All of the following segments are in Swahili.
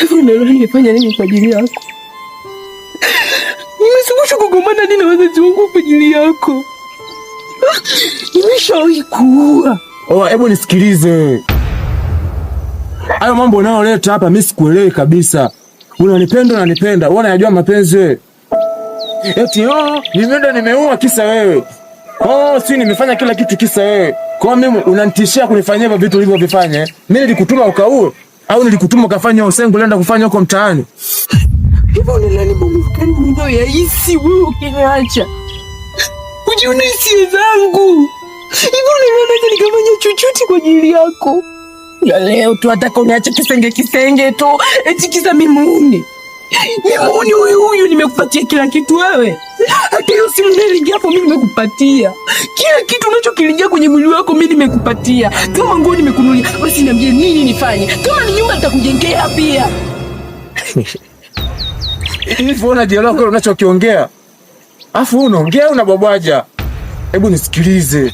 Unaloni nimefanya nini kwa ajili yako? Nimesubusha kugombana na wazazi wangu kwa ajili yako. Nimeshawahi kuua. Hebu nisikilize. Hayo mambo unayoleta hapa mimi sikuelewi kabisa. Unanipenda, wewe unajua mapenzi wewe. Eti nimeua kisa wewe. Si nimefanya kila kitu kisa wewe. Kwa mimi unanitishia kunifanyia hivyo vitu ulivyovifanya. Mimi nilikutuma ukaue au nilikutuma ukafanya usengo unaenda kufanya huko mtaani? Hivyo unalani bomu kani ndio yahisi wewe ukiniacha. Ujione hisia zangu. Hivyo unalani nikafanya chochote kwa ajili yako. Ya leo tu ataka uniache kisenge tu. Eti kisa mimuni. Mimuni huyu nimekupatia kila kitu wewe. Hata hiyo simu nilingia hapo mimi nimekupatia. Kila kitu unachokilingia kwenye mwili wako mimi nimekupatia. Kama nguo nimekununulia, basi niambie nini nifanye? Kama ni nyumba nitakujengea pia. Hivi unajielewa kwa unachokiongea? Afu unaongea unabwabwaja. Hebu nisikilize.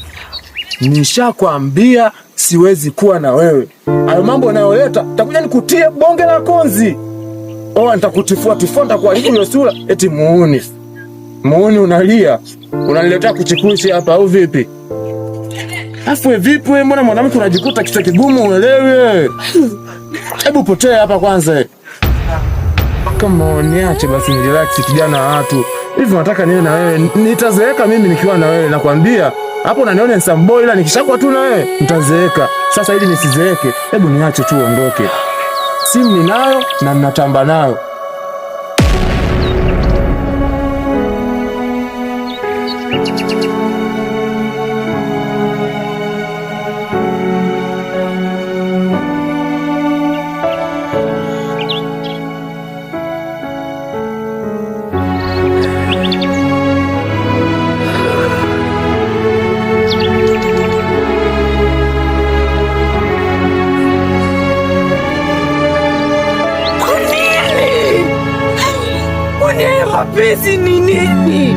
Nishakwambia siwezi kuwa na wewe. Hayo mambo unayoleta nitakuja nikutie bonge la konzi. Nitakutifua nitakuwa hiyo sura eti muuni. Muuni unalia. Unaniletea kuchikuchi hapa au vipi? Afu vipi wewe, mbona mwanamke unajikuta kichwa kigumu uelewe? Hebu potea hapa kwanza. Kama niache basi ni relax kijana wa watu. Hivi nataka niwe na wewe. Nitazeeka mimi nikiwa na wewe nakwambia. Hapo unaniona ni samboy ila nikishakuwa tu na wewe nitazeeka. Sasa ili nisizeeke, hebu niache tu uondoke. Simu ninayo na ninatamba nayo. Mapenzi ni nini?